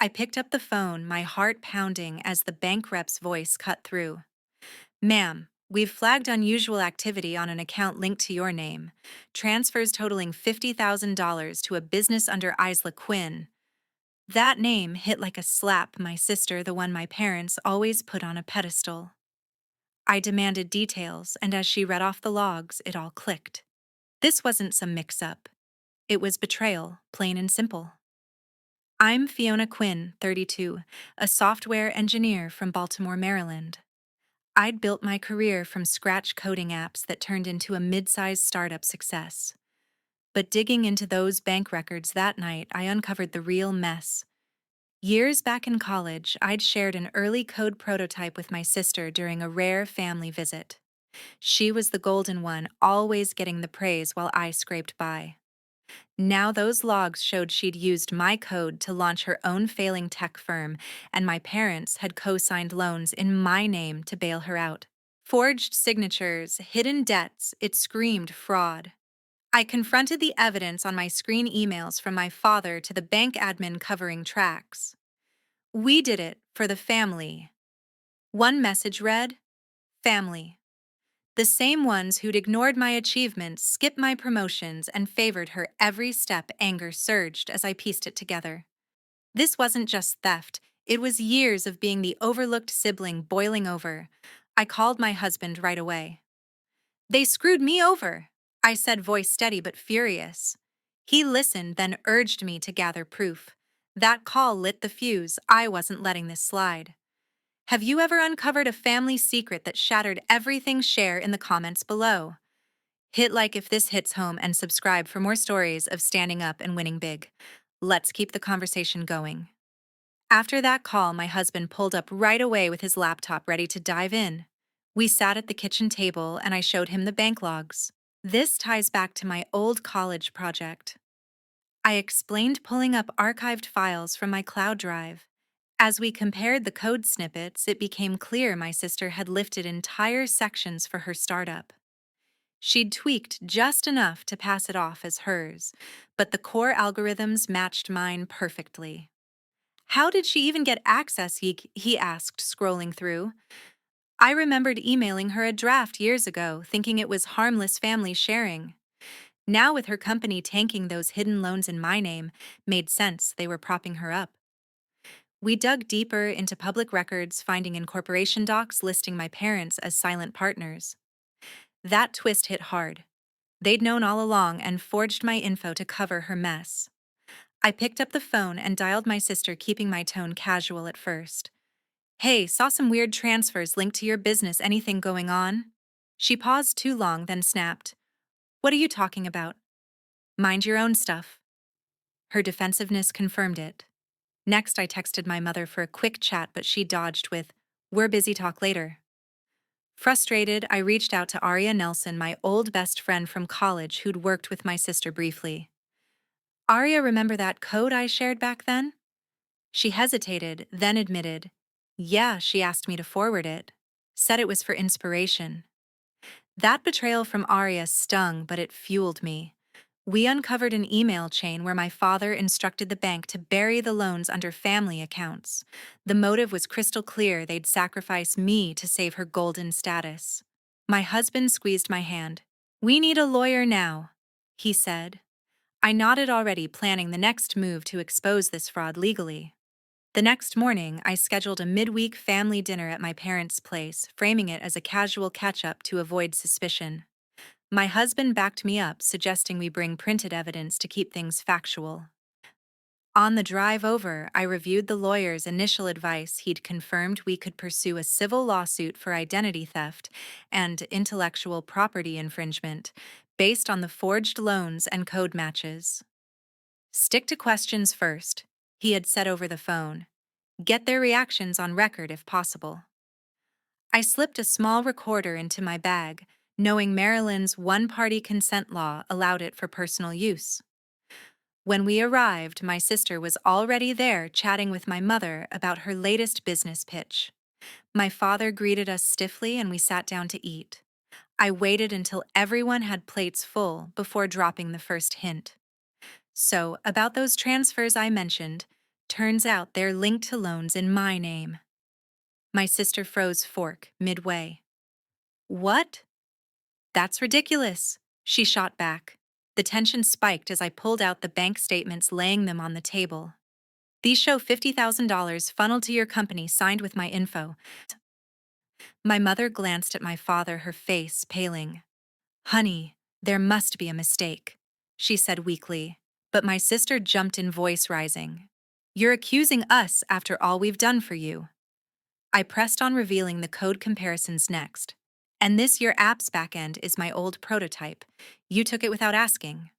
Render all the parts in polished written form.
I picked up the phone, my heart pounding as the bank rep's voice cut through. Ma'am, we've flagged unusual activity on an account linked to your name. Transfers totaling $50,000 to a business under Isla Quinn. That name hit like a slap my sister, the one my parents always put on a pedestal. I demanded details, and as she read off the logs, it all clicked. This wasn't some mix-up. It was betrayal, plain and simple. I'm Fiona Quinn, 32, a software engineer from Baltimore, Maryland. I'd built my career from scratch coding apps that turned into a mid-sized startup success. But digging into those bank records that night, I uncovered the real mess. Years back in college, I'd shared an early code prototype with my sister during a rare family visit. She was the golden one, always getting the praise while I scraped by. Now those logs showed she'd used my code to launch her own failing tech firm, and my parents had co-signed loans in my name to bail her out. Forged signatures, hidden debts, it screamed fraud. I confronted the evidence on my screen emails from my father to the bank admin covering tracks. We did it for the family. One message read, family. The same ones who'd ignored my achievements, skipped my promotions, and favored her every step. Anger surged as I pieced it together. This wasn't just theft, it was years of being the overlooked sibling boiling over. I called my husband right away. They screwed me over, I said, voice steady but furious. He listened, then urged me to gather proof. That call lit the fuse. I wasn't letting this slide. Have you ever uncovered a family secret that shattered everything? Share in the comments below. Hit like if this hits home and subscribe for more stories of standing up and winning big. Let's keep the conversation going. After that call, my husband pulled up right away with his laptop ready to dive in. We sat at the kitchen table and I showed him the bank logs. This ties back to my old college project. I explained pulling up archived files from my cloud drive. As we compared the code snippets, it became clear my sister had lifted entire sections for her startup. She'd tweaked just enough to pass it off as hers, but the core algorithms matched mine perfectly. How did she even get access? He asked, scrolling through. I remembered emailing her a draft years ago, thinking it was harmless family sharing. Now, with her company tanking those hidden loans in my name, made sense they were propping her up. We dug deeper into public records, finding incorporation docs listing my parents as silent partners. That twist hit hard. They'd known all along and forged my info to cover her mess. I picked up the phone and dialed my sister, keeping my tone casual at first. Hey, saw some weird transfers linked to your business. Anything going on? She paused too long, then snapped. What are you talking about? Mind your own stuff. Her defensiveness confirmed it. Next, I texted my mother for a quick chat, but she dodged with, "We're busy, talk later." Frustrated, I reached out to Aria Nelson, my old best friend from college who'd worked with my sister briefly. Aria, remember that code I shared back then? She hesitated, then admitted, yeah, she asked me to forward it. Said it was for inspiration. That betrayal from Aria stung, but it fueled me. We uncovered an email chain where my father instructed the bank to bury the loans under family accounts. The motive was crystal clear: they'd sacrifice me to save her golden status. My husband squeezed my hand. We need a lawyer now, he said. I nodded, already planning the next move to expose this fraud legally. The next morning, I scheduled a midweek family dinner at my parents' place, framing it as a casual catch-up to avoid suspicion. My husband backed me up, suggesting we bring printed evidence to keep things factual. On the drive over, I reviewed the lawyer's initial advice. He'd confirmed we could pursue a civil lawsuit for identity theft and intellectual property infringement, based on the forged loans and code matches. Stick to questions first, he had said over the phone. Get their reactions on record if possible. I slipped a small recorder into my bag, knowing Maryland's one-party consent law allowed it for personal use. When we arrived, my sister was already there, chatting with my mother about her latest business pitch. My father greeted us stiffly and we sat down to eat. I waited until everyone had plates full before dropping the first hint. So, about those transfers I mentioned, Turns out they're linked to loans in my name. My sister froze fork midway. What? That's ridiculous, she shot back. The tension spiked as I pulled out the bank statements, laying them on the table. These show $50,000 funneled to your company, signed with my info. My mother glanced at my father, her face paling. Honey, there must be a mistake, she said weakly. But my sister jumped in, voice rising. You're accusing us after all we've done for you. I pressed on, revealing the code comparisons next. And this your app's backend is my old prototype. You took it without asking.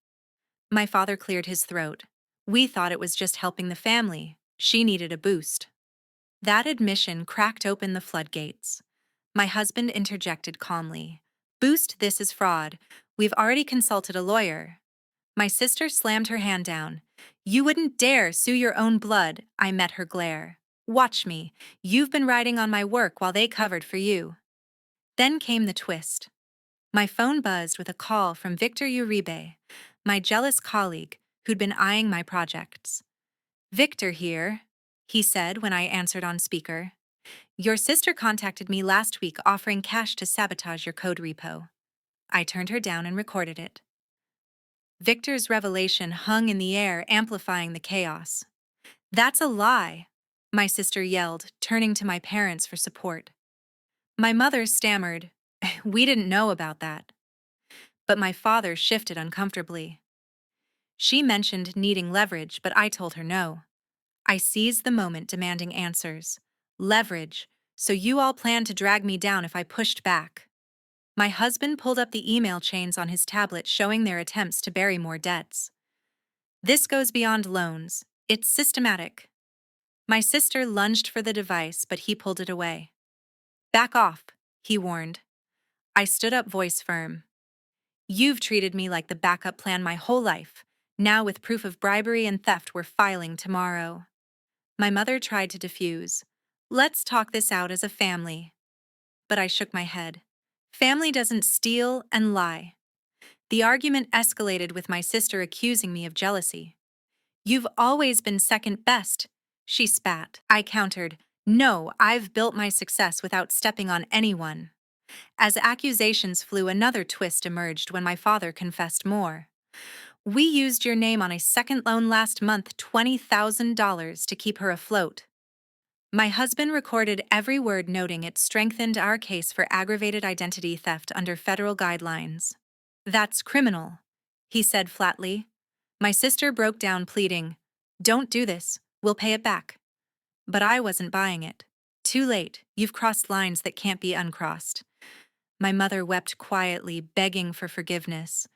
My father cleared his throat. We thought it was just helping the family. She needed a boost. That admission cracked open the floodgates. My husband interjected calmly. Boost, this is fraud. We've already consulted a lawyer. My sister slammed her hand down. You wouldn't dare sue your own blood, I met her glare. Watch me. You've been riding on my work while they covered for you. Then came the twist. My phone buzzed with a call from Victor Uribe, my jealous colleague who'd been eyeing my projects. Victor here, he said when I answered on speaker. Your sister contacted me last week offering cash to sabotage your code repo. I turned her down and recorded it. Victor's revelation hung in the air, amplifying the chaos. That's a lie, my sister yelled, turning to my parents for support. My mother stammered, we didn't know about that. But my father shifted uncomfortably. She mentioned needing leverage, but I told her no. I seized the moment, demanding answers. Leverage, so you all planned to drag me down if I pushed back. My husband pulled up the email chains on his tablet, showing their attempts to bury more debts. This goes beyond loans. It's systematic. My sister lunged for the device, but he pulled it away. Back off, he warned. I stood up, voice firm. You've treated me like the backup plan my whole life. Now, with proof of bribery and theft, we're filing tomorrow. My mother tried to defuse. Let's talk this out as a family. But I shook my head. Family doesn't steal and lie. The argument escalated with my sister accusing me of jealousy. You've always been second best, she spat. I countered, no, I've built my success without stepping on anyone. As accusations flew, another twist emerged when my father confessed more. We used your name on a second loan last month, $20,000 to keep her afloat. My husband recorded every word, noting it strengthened our case for aggravated identity theft under federal guidelines. That's criminal, he said flatly. My sister broke down, pleading, don't do this, we'll pay it back. But I wasn't buying it. Too late, you've crossed lines that can't be uncrossed. My mother wept quietly, begging for forgiveness.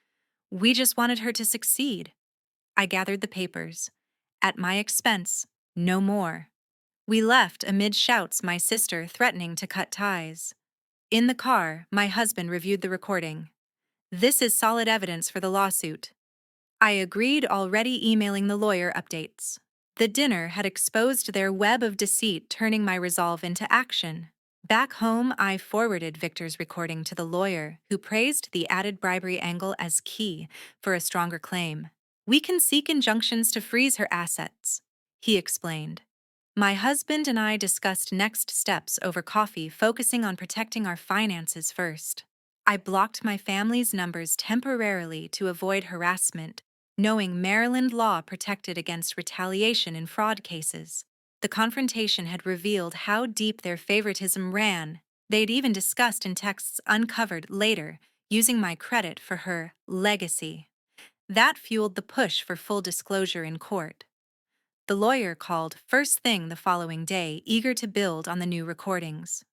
We just wanted her to succeed. I gathered the papers. At my expense, no more. We left amid shouts, my sister threatening to cut ties. In the car, my husband reviewed the recording. This is solid evidence for the lawsuit. I agreed, already emailing the lawyer updates. The dinner had exposed their web of deceit, turning my resolve into action. Back home, I forwarded Victor's recording to the lawyer, who praised the added bribery angle as key for a stronger claim. We can seek injunctions to freeze her assets, he explained. My husband and I discussed next steps over coffee, focusing on protecting our finances first. I blocked my family's numbers temporarily to avoid harassment, knowing Maryland law protected against retaliation in fraud cases. The confrontation had revealed how deep their favoritism ran. They'd even discussed in texts uncovered later, using my credit for her legacy. That fueled the push for full disclosure in court. The lawyer called first thing the following day, eager to build on the new recordings.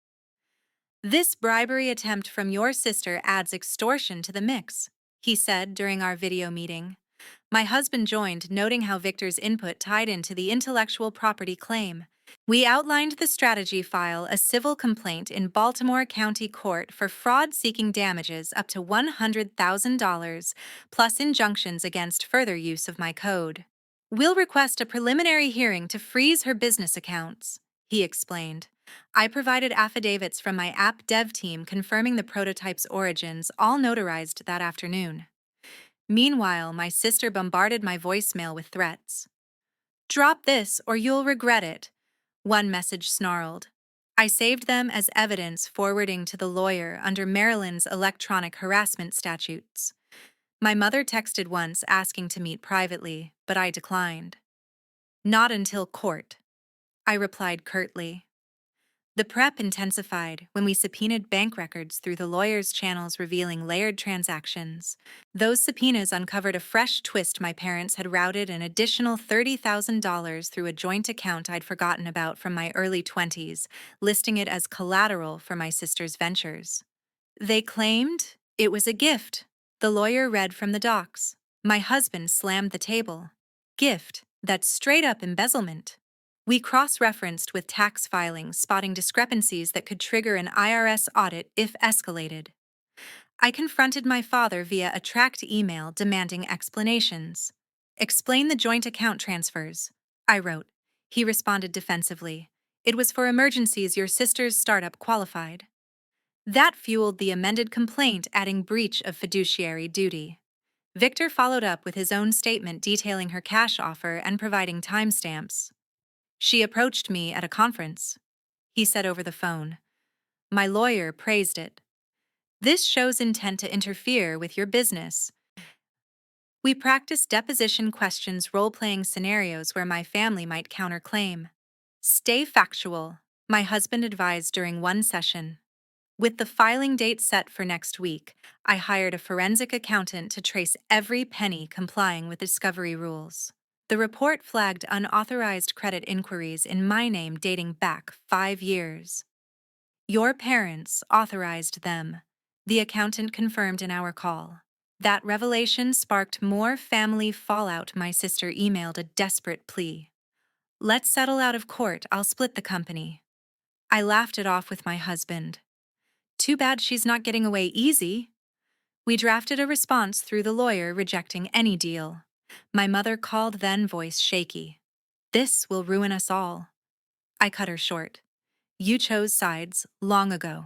This bribery attempt from your sister adds extortion to the mix, he said during our video meeting. My husband joined, noting how Victor's input tied into the intellectual property claim. We outlined the strategy: file a civil complaint in Baltimore County Court for fraud, seeking damages up to $100,000, plus injunctions against further use of my code. We'll request a preliminary hearing to freeze her business accounts, he explained. I provided affidavits from my app dev team confirming the prototype's origins, all notarized that afternoon. Meanwhile, my sister bombarded my voicemail with threats. Drop this or you'll regret it, one message snarled. I saved them as evidence, forwarding to the lawyer under Maryland's electronic harassment statutes. My mother texted once asking to meet privately, but I declined. Not until court, I replied curtly. The prep intensified when we subpoenaed bank records through the lawyer's channels, revealing layered transactions. Those subpoenas uncovered a fresh twist. My parents had routed an additional $30,000 through a joint account I'd forgotten about from my early 20s, listing it as collateral for my sister's ventures. They claimed it was a gift. The lawyer read from the docs. My husband slammed the table. Gift, that's straight up embezzlement. We cross-referenced with tax filings, spotting discrepancies that could trigger an IRS audit if escalated. I confronted my father via a tracked email demanding explanations. Explain the joint account transfers, I wrote. He responded defensively. It was for emergencies. Your sister's startup qualified. That fueled the amended complaint, adding breach of fiduciary duty. Victor followed up with his own statement detailing her cash offer and providing timestamps. She approached me at a conference, he said over the phone. My lawyer praised it. This shows intent to interfere with your business. We practiced deposition questions, role-playing scenarios where my family might counterclaim. Stay factual, my husband advised during one session. With the filing date set for next week, I hired a forensic accountant to trace every penny, complying with discovery rules. The report flagged unauthorized credit inquiries in my name dating back 5 years. Your parents authorized them, the accountant confirmed in our call. That revelation sparked more family fallout. My sister emailed a desperate plea. Let's settle out of court, I'll split the company. I laughed it off with my husband. Too bad she's not getting away easy. We drafted a response through the lawyer rejecting any deal. My mother called then, voice shaky. This will ruin us all. I cut her short. You chose sides long ago.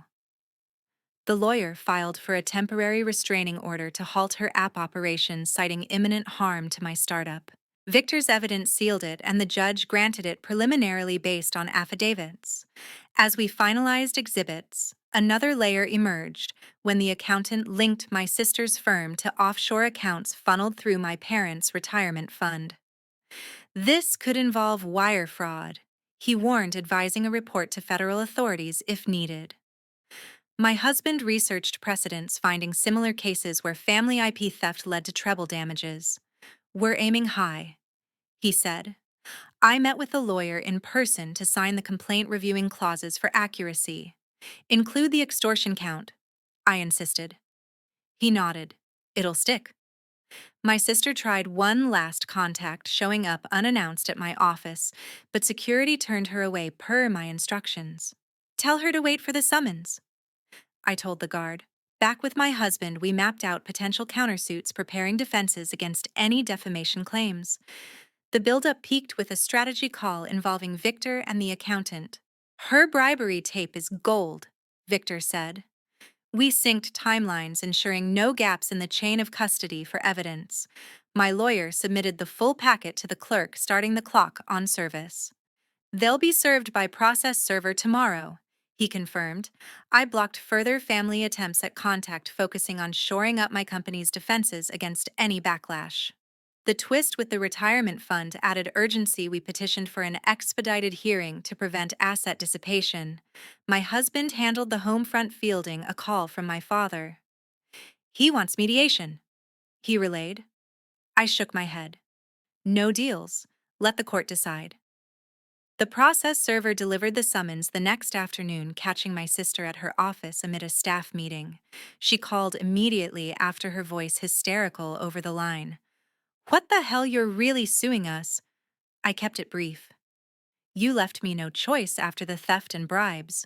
The lawyer filed for a temporary restraining order to halt her app operations, citing imminent harm to my startup. Victor's evidence sealed it, and the judge granted it preliminarily based on affidavits. As we finalized exhibits, another layer emerged when the accountant linked my sister's firm to offshore accounts funneled through my parents' retirement fund. This could involve wire fraud, he warned, advising a report to federal authorities if needed. My husband researched precedents, finding similar cases where family IP theft led to treble damages. We're aiming high, he said. I met with the lawyer in person to sign the complaint, reviewing clauses for accuracy. Include the extortion count, I insisted. He nodded. It'll stick. My sister tried one last contact, showing up unannounced at my office, but security turned her away per my instructions. Tell her to wait for the summons, I told the guard. Back with my husband, we mapped out potential countersuits, preparing defenses against any defamation claims. The buildup peaked with a strategy call involving Victor and the accountant. Her bribery tape is gold, Victor said. We synced timelines, ensuring no gaps in the chain of custody for evidence. My lawyer submitted the full packet to the clerk, starting the clock on service. They'll be served by process server tomorrow, he confirmed. I blocked further family attempts at contact, focusing on shoring up my company's defenses against any backlash. The twist with the retirement fund added urgency. We petitioned for an expedited hearing to prevent asset dissipation. My husband handled the home front, fielding a call from my father. He wants mediation, he relayed. I shook my head. No deals. Let the court decide. The process server delivered the summons the next afternoon, catching my sister at her office amid a staff meeting. She called immediately after, her voice hysterical over the line. What the hell, you're really suing us? I kept it brief. You left me no choice after the theft and bribes.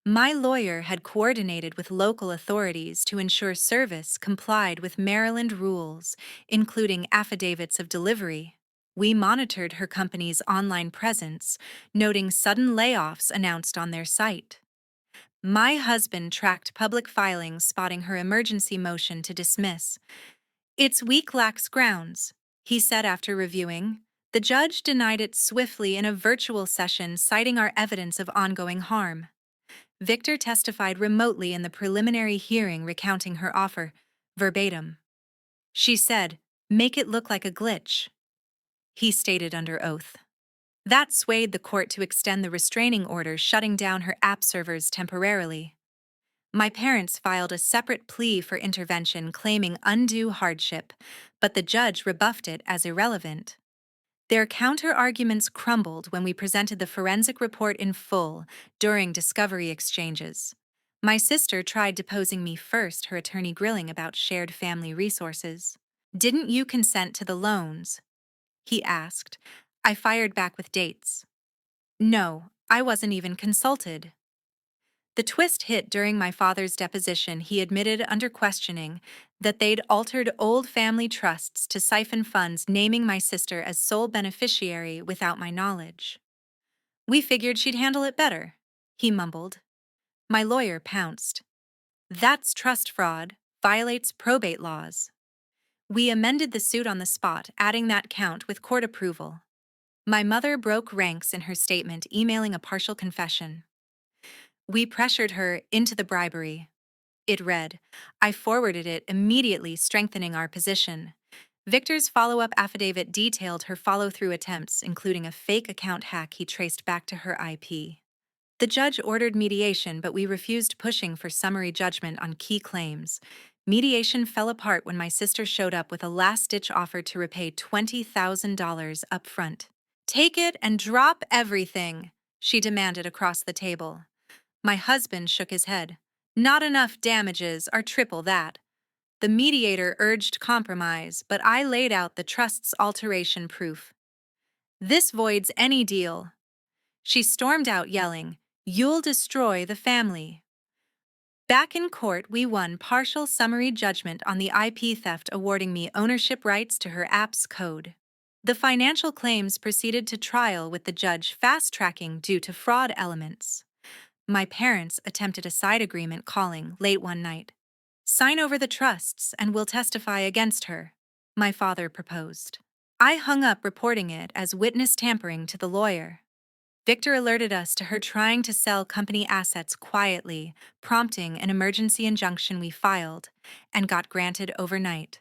My lawyer had coordinated with local authorities to ensure service complied with Maryland rules, including affidavits of delivery. We monitored her company's online presence, noting sudden layoffs announced on their site. My husband tracked public filings, spotting her emergency motion to dismiss. Its weak lacks grounds, he said after reviewing. The judge denied it swiftly in a virtual session, citing our evidence of ongoing harm. Victor testified remotely in the preliminary hearing, recounting her offer, verbatim. She said, "Make it look like a glitch," he stated under oath. That swayed the court to extend the restraining order, shutting down her app servers temporarily. My parents filed a separate plea for intervention, claiming undue hardship, but the judge rebuffed it as irrelevant. Their counter-arguments crumbled when we presented the forensic report in full during discovery exchanges. My sister tried deposing me first, her attorney grilling about shared family resources. "Didn't you consent to the loans?" he asked. I fired back with dates. "No, I wasn't even consulted." The twist hit during my father's deposition. He admitted under questioning that they'd altered old family trusts to siphon funds, naming my sister as sole beneficiary without my knowledge. "We figured she'd handle it better," he mumbled. My lawyer pounced. "That's trust fraud, violates probate laws." We amended the suit on the spot, adding that count with court approval. My mother broke ranks in her statement, emailing a partial confession. "We pressured her into the bribery." It read. I forwarded it immediately, strengthening our position. Victor's follow-up affidavit detailed her follow-through attempts, including a fake account hack he traced back to her IP. The judge ordered mediation, but we refused, pushing for summary judgment on key claims. Mediation fell apart when my sister showed up with a last-ditch offer to repay $20,000 up front. "Take it and drop everything," she demanded across the table. My husband shook his head. "Not enough damages are triple that." The mediator urged compromise, but I laid out the trust's alteration proof. "This voids any deal." She stormed out, yelling, "You'll destroy the family." Back in court, we won partial summary judgment on the IP theft, awarding me ownership rights to her app's code. The financial claims proceeded to trial, with the judge fast-tracking due to fraud elements. My parents attempted a side agreement, calling late one night. "Sign over the trusts and we'll testify against her," my father proposed. I hung up, reporting it as witness tampering to the lawyer. Victor alerted us to her trying to sell company assets quietly, prompting an emergency injunction we filed and got granted overnight.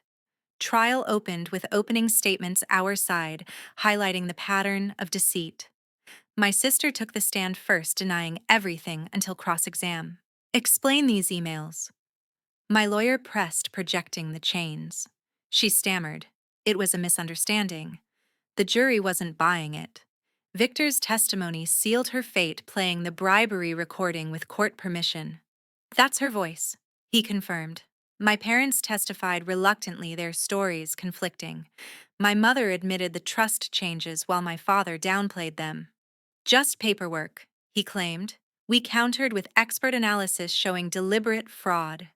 Trial opened with opening statements our side, highlighting the pattern of deceit. My sister took the stand first, denying everything until cross-exam. "Explain these emails." My lawyer pressed, projecting the chains. She stammered. It was a misunderstanding. The jury wasn't buying it. Victor's testimony sealed her fate, playing the bribery recording with court permission. "That's her voice," he confirmed. My parents testified reluctantly, their stories conflicting. My mother admitted the trust changes while my father downplayed them. "Just paperwork," he claimed. We countered with expert analysis showing deliberate fraud.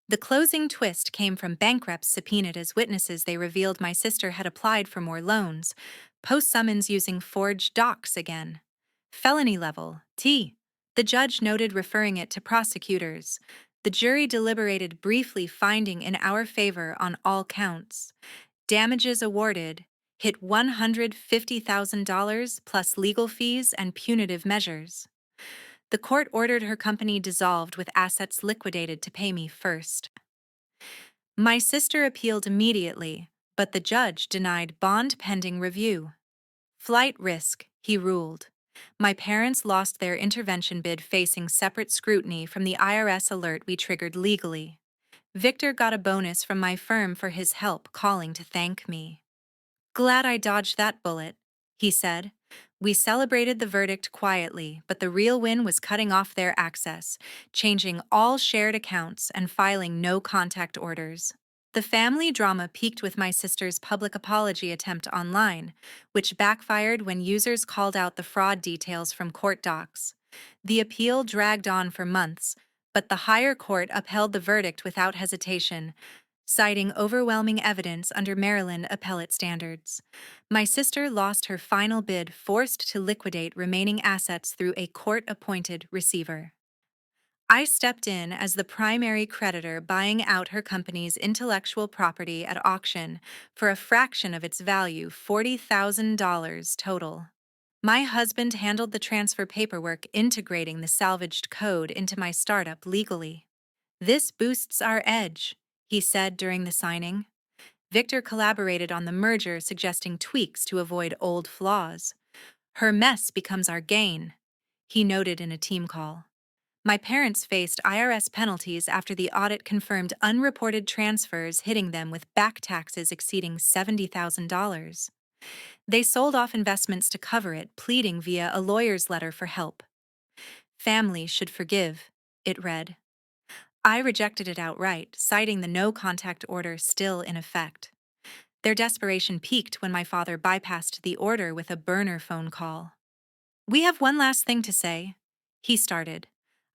The closing twist came from bankrupts subpoenaed as witnesses. They revealed my sister had applied for more loans, post-summons using forged docs again. "Felony level, T," the judge noted, referring it to prosecutors. The jury deliberated briefly, finding in our favor on all counts. Damages awarded hit $150,000 plus legal fees and punitive measures. The court ordered her company dissolved, with assets liquidated to pay me first. My sister appealed immediately, but the judge denied bond pending review. "Flight risk," he ruled. My parents lost their intervention bid, facing separate scrutiny from the IRS alert we triggered legally. Victor got a bonus from my firm for his help, calling to thank me. "Glad I dodged that bullet," he said. We celebrated the verdict quietly, but the real win was cutting off their access, changing all shared accounts, and filing no contact orders. The family drama peaked with my sister's public apology attempt online, which backfired when users called out the fraud details from court docs. The appeal dragged on for months, but the higher court upheld the verdict without hesitation, citing overwhelming evidence under Maryland appellate standards. My sister lost her final bid, forced to liquidate remaining assets through a court-appointed receiver. I stepped in as the primary creditor, buying out her company's intellectual property at auction for a fraction of its value, $40,000 total. My husband handled the transfer paperwork, integrating the salvaged code into my startup legally. "This boosts our edge," he said during the signing. Victor collaborated on the merger, suggesting tweaks to avoid old flaws. "Her mess becomes our gain," he noted in a team call. My parents faced IRS penalties after the audit confirmed unreported transfers, hitting them with back taxes exceeding $70,000. They sold off investments to cover it, pleading via a lawyer's letter for help. "Family should forgive," it read. I rejected it outright, citing the no contact order still in effect. Their desperation peaked when my father bypassed the order with a burner phone call. "We have one last thing to say," he started.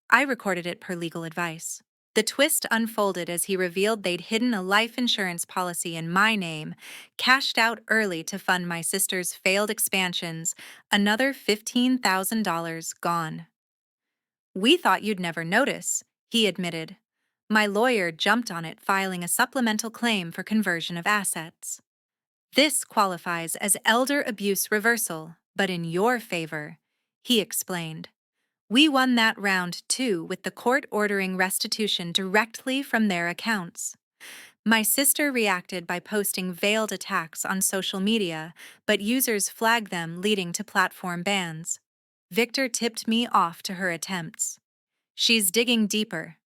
I recorded it per legal advice. The twist unfolded as he revealed they'd hidden a life insurance policy in my name, cashed out early to fund my sister's failed expansions, another $15,000 gone. "We thought you'd never notice," he admitted. My lawyer jumped on it, filing a supplemental claim for conversion of assets. "This qualifies as elder abuse reversal, but in your favor," he explained. "We won that round too, with the court ordering restitution directly from their accounts." My sister reacted by posting veiled attacks on social media, but users flagged them, leading to platform bans. Victor tipped me off to her attempts. "She's digging deeper,"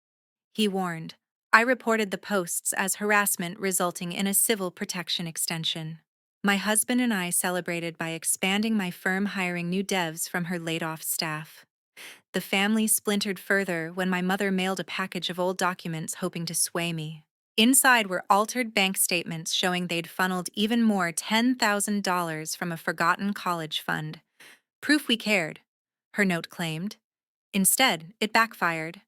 he warned. I reported the posts as harassment, resulting in a civil protection extension. My husband and I celebrated by expanding my firm, hiring new devs from her laid-off staff. The family splintered further when my mother mailed a package of old documents, hoping to sway me. Inside were altered bank statements showing they'd funneled even more $10,000 from a forgotten college fund. "Proof we cared," her note claimed. Instead, it backfired.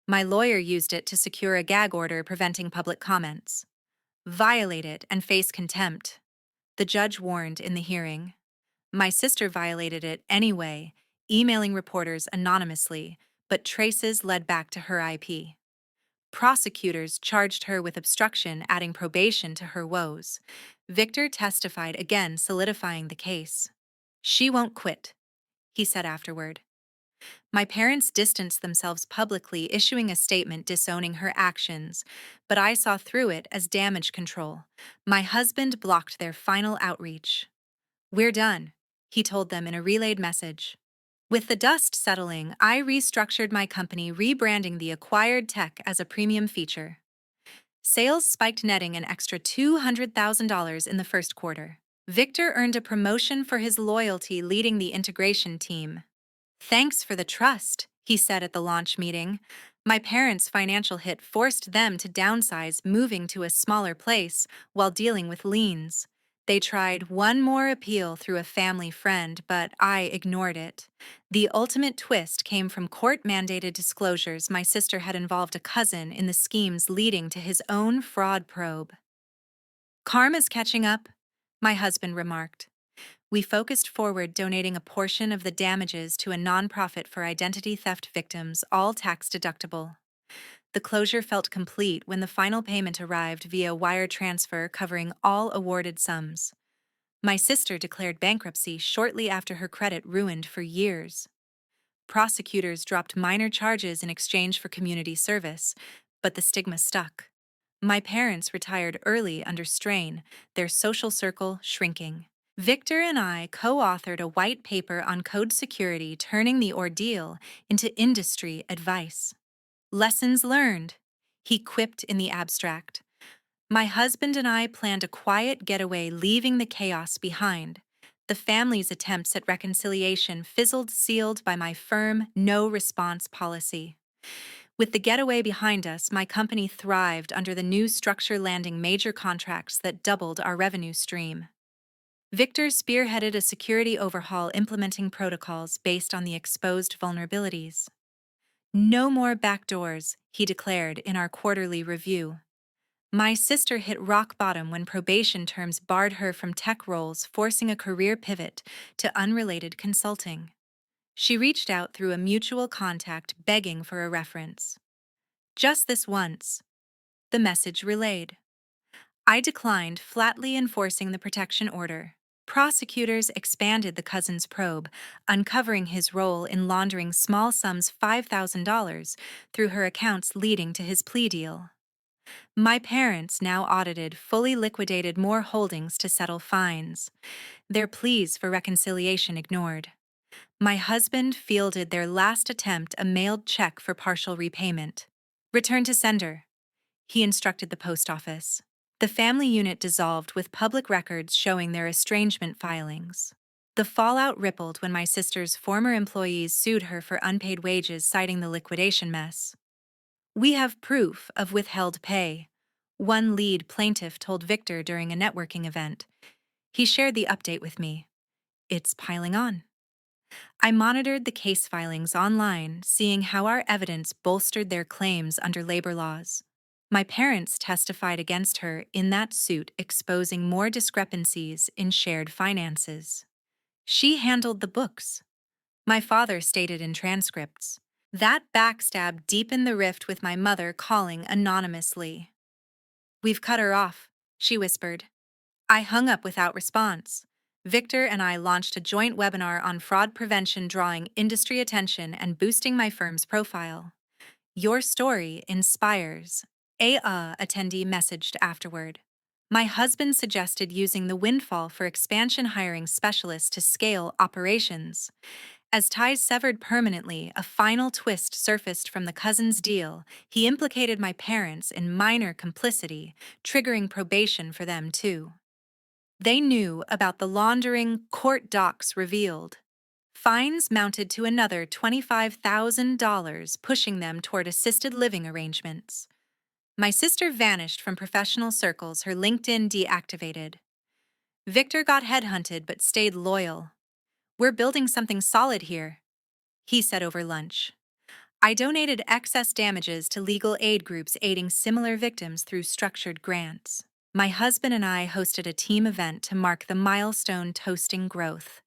My lawyer used it to secure a gag order preventing public comments. "Violate it and face contempt," the judge warned in the hearing. My sister violated it anyway, emailing reporters anonymously, but traces led back to her IP. Prosecutors charged her with obstruction, adding probation to her woes. Victor testified again, solidifying the case. "She won't quit," he said afterward. My parents distanced themselves publicly, issuing a statement disowning her actions, but I saw through it as damage control. My husband blocked their final outreach. "We're done," he told them in a relayed message. With the dust settling, I restructured my company, rebranding the acquired tech as a premium feature. Sales spiked, netting an extra $200,000 in the first quarter. Victor earned a promotion for his loyalty, leading the integration team. "Thanks for the trust," he said at the launch meeting. My parents' financial hit forced them to downsize, moving to a smaller place while dealing with liens. They tried one more appeal through a family friend, but I ignored it. The ultimate twist came from court-mandated disclosures. My sister had involved a cousin in the schemes, leading to his own fraud probe. "Karma's catching up," my husband remarked. We focused forward, donating a portion of the damages to a nonprofit for identity theft victims, all tax-deductible. The closure felt complete when the final payment arrived via wire transfer, covering all awarded sums. My sister declared bankruptcy shortly after, her credit ruined for years. Prosecutors dropped minor charges in exchange for community service, but the stigma stuck. My parents retired early under strain, their social circle shrinking. Victor and I co-authored a white paper on code security, turning the ordeal into industry advice. "Lessons learned," he quipped in the abstract. My husband and I planned a quiet getaway, leaving the chaos behind. The family's attempts at reconciliation fizzled, sealed by my firm no-response policy. With the getaway behind us, my company thrived under the new structure, landing major contracts that doubled our revenue stream. Victor spearheaded a security overhaul, implementing protocols based on the exposed vulnerabilities. "No more backdoors," he declared in our quarterly review. My sister hit rock bottom when probation terms barred her from tech roles, forcing a career pivot to unrelated consulting. She reached out through a mutual contact begging for a reference. Just this once, the message relayed. I declined, flatly enforcing the protection order. Prosecutors expanded the cousin's probe, uncovering his role in laundering small sums $5,000 through her accounts leading to his plea deal. My parents now audited fully liquidated more holdings to settle fines, their pleas for reconciliation ignored. My husband fielded their last attempt a mailed check for partial repayment. Return to sender, he instructed the post office. The family unit dissolved with public records showing their estrangement filings. The fallout rippled when my sister's former employees sued her for unpaid wages, citing the liquidation mess. We have proof of withheld pay, one lead plaintiff told Victor during a networking event. He shared the update with me. It's piling on. I monitored the case filings online, seeing how our evidence bolstered their claims under labor laws. My parents testified against her in that suit, exposing more discrepancies in shared finances. She handled the books, my father stated in transcripts. That backstab deepened the rift with my mother calling anonymously. We've cut her off, she whispered. I hung up without response. Victor and I launched a joint webinar on fraud prevention, drawing industry attention and boosting my firm's profile. Your story inspires, attendee messaged afterward. My husband suggested using the windfall for expansion, hiring specialists to scale operations. As ties severed permanently, a final twist surfaced from the cousin's deal. He implicated my parents in minor complicity, triggering probation for them too. They knew about the laundering, court docs revealed. Fines mounted to another $25,000, pushing them toward assisted living arrangements. My sister vanished from professional circles, her LinkedIn deactivated. Victor got headhunted but stayed loyal. We're building something solid here, he said over lunch. I donated excess damages to legal aid groups aiding similar victims through structured grants. My husband and I hosted a team event to mark the milestone, toasting growth.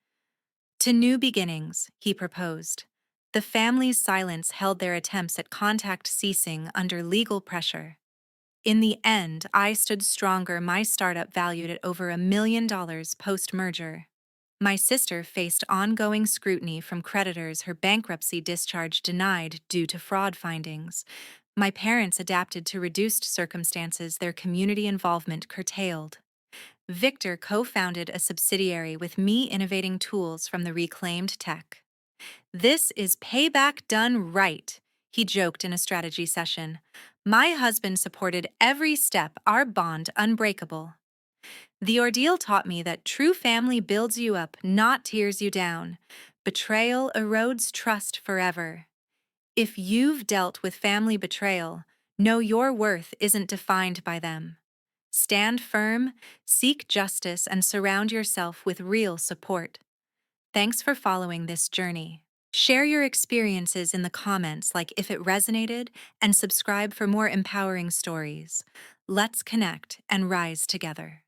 To new beginnings, he proposed. The family's silence held their attempts at contact ceasing under legal pressure. In the end, I stood stronger, my startup valued at over $1 million post-merger. My sister faced ongoing scrutiny from creditors, her bankruptcy discharge denied due to fraud findings. My parents adapted to reduced circumstances, their community involvement curtailed. Victor co-founded a subsidiary with me, innovating tools from the reclaimed tech. This is payback done right, he joked in a strategy session. My husband supported every step, our bond unbreakable. The ordeal taught me that true family builds you up, not tears you down. Betrayal erodes trust forever. If you've dealt with family betrayal, know your worth isn't defined by them. Stand firm, seek justice, and surround yourself with real support. Thanks for following this journey. Share your experiences in the comments, like if it resonated, and subscribe for more empowering stories. Let's connect and rise together.